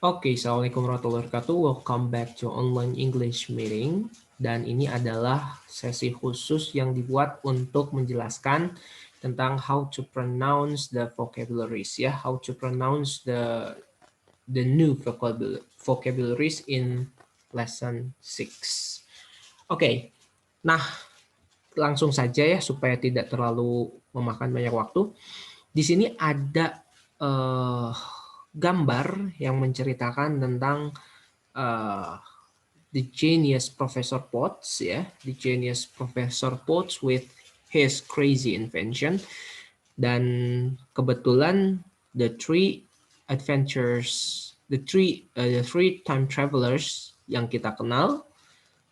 Oke, Assalamualaikum warahmatullahi wabarakatuh. Welcome back to online English meeting. Dan ini adalah sesi khusus yang dibuat untuk menjelaskan tentang how to pronounce the vocabularies, ya, how to pronounce the new vocabularies in lesson 6. Oke, nah langsung saja ya supaya tidak terlalu memakan banyak waktu. Di sini ada gambar yang menceritakan tentang the genius Professor Potts, ya, the genius Professor Potts with his crazy invention. Dan kebetulan the three time travelers yang kita kenal,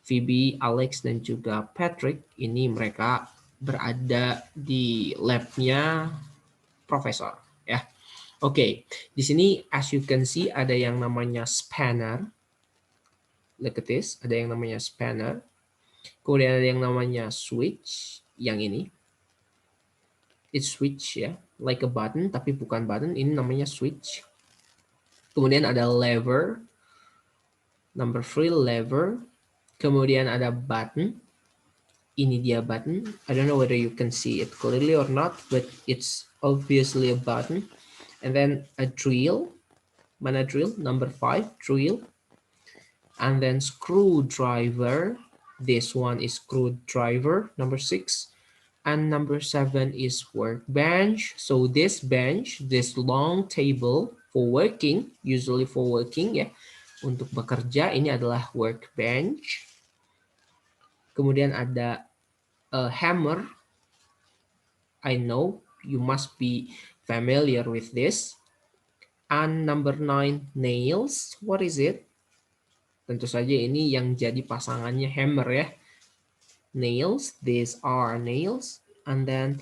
Phoebe, Alex, dan juga Patrick, ini mereka berada di labnya Profesor, ya. Oke, di sini as you can see ada yang namanya spanner. Look at this, ada yang namanya spanner. Kemudian ada yang namanya switch, yang ini. It's switch ya, like a button, tapi bukan button, ini namanya switch. Kemudian ada lever, number 3 lever. Kemudian ada button, ini dia button. I don't know whether you can see it clearly or not, but it's obviously a button. And then a drill, mana drill? Number 5, drill. And then screwdriver, this one is screwdriver, number 6. And number 7 is workbench. So this bench, this long table for working, usually for working ya, untuk bekerja, ini adalah workbench. Kemudian ada a hammer. I know you must be familiar with this. And number 9, nails. What is it? Tentu saja ini yang jadi pasangannya hammer ya. Nails, these are nails. And then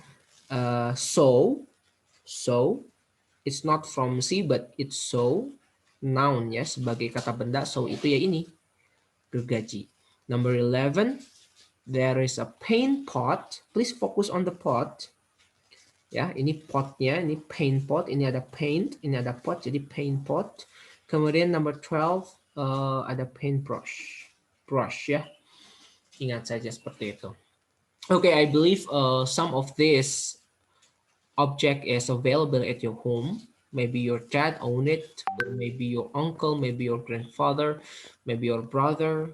saw, it's not from see but it's saw, noun ya, sebagai kata benda. So itu ya ini, gergaji. Number 11, there is a paint pot. Please focus on the pot. Ya, ini potnya, ini paint pot, ini ada paint, ini ada pot, jadi paint pot. Kemudian number 12, ada paintbrush, brush ya. Ingat saja seperti itu. Okay, I believe some of this object is available at your home. Maybe your dad own it, or maybe your uncle, maybe your grandfather, maybe your brother.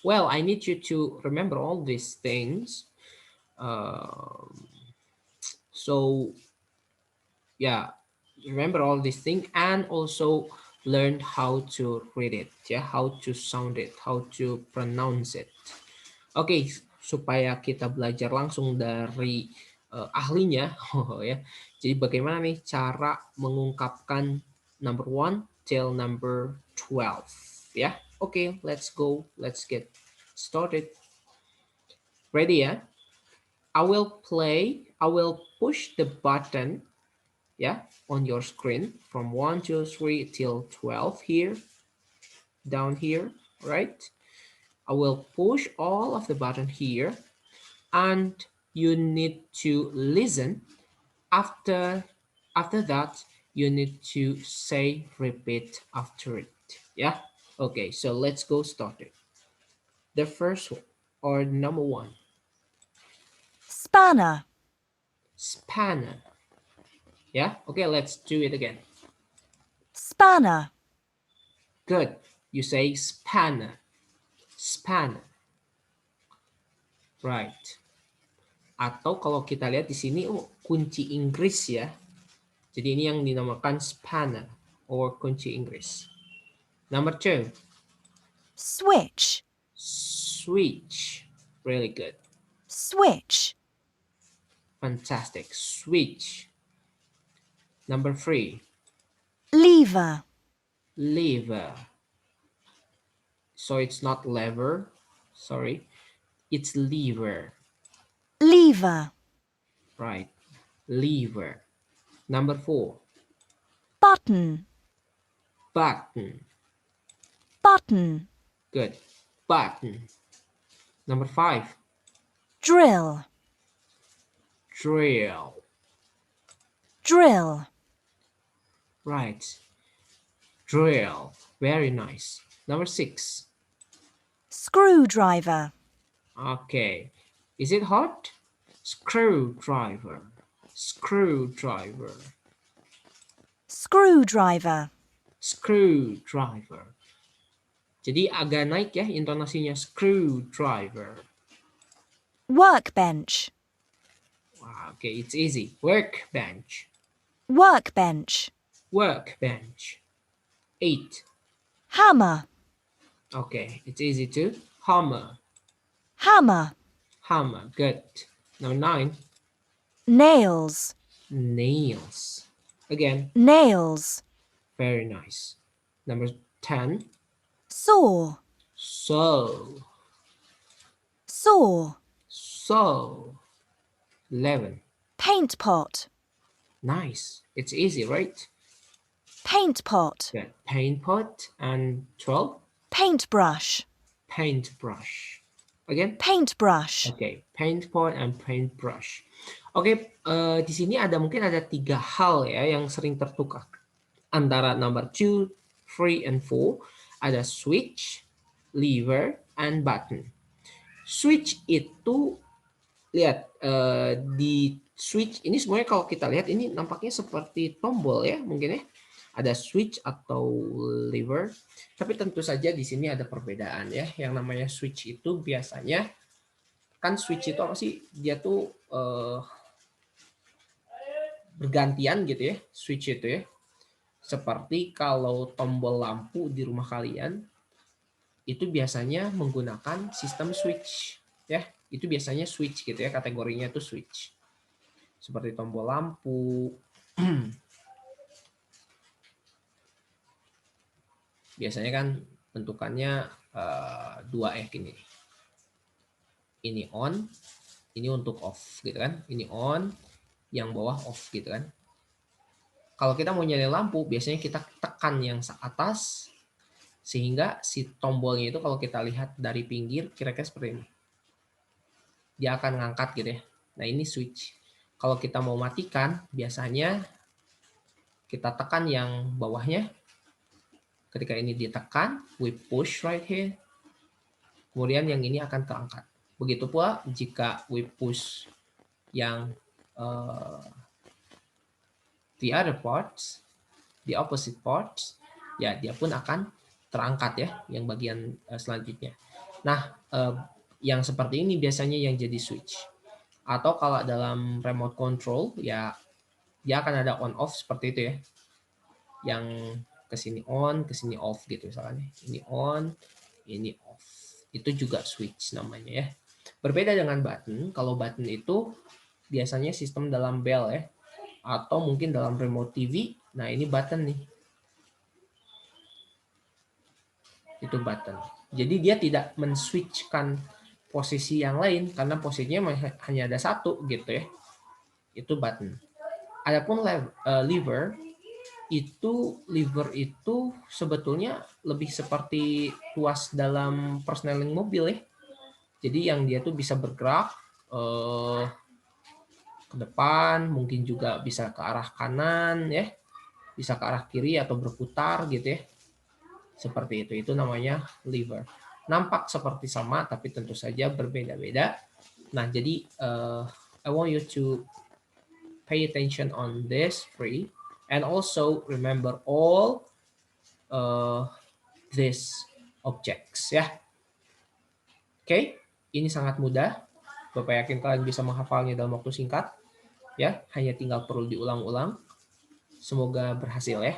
Well, I need you to remember all these things. So yeah, remember all these things and also learn how to read it, yeah, how to sound it, how to pronounce it. Oke, supaya kita belajar langsung dari ahlinya, ya. Jadi bagaimana nih cara mengungkapkan number 1 till number 12, ya. Oke, let's go, let's get started. Ready ya? I will push the button, yeah, on your screen from 1, 2, 3 till 12 here, down here, right? I will push all of the button here, and you need to listen. After that, you need to say repeat after it. Yeah. Okay. So let's go start it. The first one, or number 1, Spanner, spanner. Yeah. Okay. Let's do it again. spanner, Good. You say spanner. Spanner. Right. Atau kalau kita lihat di sini, kunci Inggris ya. Jadi ini yang dinamakan spanner or kunci Inggris. Number 2, switch, switch. Really good. switch, Fantastic. Switch. Number 3, lever, lever. So it's not lever. Sorry. It's lever. lever, Right. Lever. Number 4, button, button. button, Good. Button. Number 5, drill, drill. drill, Right. Drill. Very nice. Number 6. Screwdriver. Okay. Is it hot? Screwdriver. Screwdriver. Screwdriver. Screwdriver. Jadi agak naik ya intonasinya, screwdriver. Workbench. Wow, okay, it's easy. Workbench. Workbench. Workbench. 8. Hammer. Okay, it's easy too. Hammer. Hammer. Hammer. Good. Number 9. Nails. Nails. Again, Nails. very nice. Number 10. Saw. So. Saw. So. 11. Paint pot. Nice. It's easy, right? Paint pot. Good. Paint pot. And 12. Paintbrush. Paintbrush. Again. Paintbrush. Oke, paint pot and paintbrush. Oke, di sini mungkin ada 3 hal ya yang sering tertukar antara number 2, 3, and 4. Ada switch, lever, and button. Switch itu lihat di switch ini semuanya kalau kita lihat ini nampaknya seperti tombol ya mungkin ya. Ada switch atau lever, tapi tentu saja di sini ada perbedaan ya. Yang namanya switch itu biasanya kan switch itu apa sih? Dia tuh bergantian gitu ya, switch itu ya. Seperti kalau tombol lampu di rumah kalian itu biasanya menggunakan sistem switch ya. Itu biasanya switch gitu ya, kategorinya itu switch. Seperti tombol lampu. Biasanya kan bentukannya 2 gini. Ini on, ini untuk off gitu kan. Ini on, yang bawah off gitu kan. Kalau kita mau nyalain lampu, biasanya kita tekan yang atas sehingga si tombolnya itu kalau kita lihat dari pinggir kira-kira seperti ini. Dia akan ngangkat gitu ya. Nah, ini switch. Kalau kita mau matikan, biasanya kita tekan yang bawahnya. Ketika ini ditekan, we push right here. Kemudian yang ini akan terangkat. Begitu pula jika we push yang the other parts, the opposite parts, ya dia pun akan terangkat ya, yang bagian selanjutnya. Nah, yang seperti ini biasanya yang jadi switch. Atau kalau dalam remote control, ya dia akan ada on off seperti itu ya. Yang kesini on, kesini off gitu misalnya. Ini on, ini off. Itu juga switch namanya ya. Berbeda dengan button. Kalau button itu biasanya sistem dalam bell ya. Atau mungkin dalam remote TV. Nah, ini button nih. Itu button. Jadi dia tidak men-switchkan posisi yang lain karena posisinya hanya ada satu gitu ya. Itu button. Adapun lever itu sebetulnya lebih seperti tuas dalam persneling mobil ya. Jadi yang dia tuh bisa bergerak ke depan, mungkin juga bisa ke arah kanan ya, bisa ke arah kiri atau berputar gitu ya. Seperti itu namanya lever. Nampak seperti sama tapi tentu saja berbeda-beda. Nah, jadi I want you to pay attention on this three. And also remember all these objects ya. Oke, ini sangat mudah. Bapak yakin kalian bisa menghafalnya dalam waktu singkat. Ya, hanya tinggal perlu diulang-ulang. Semoga berhasil ya.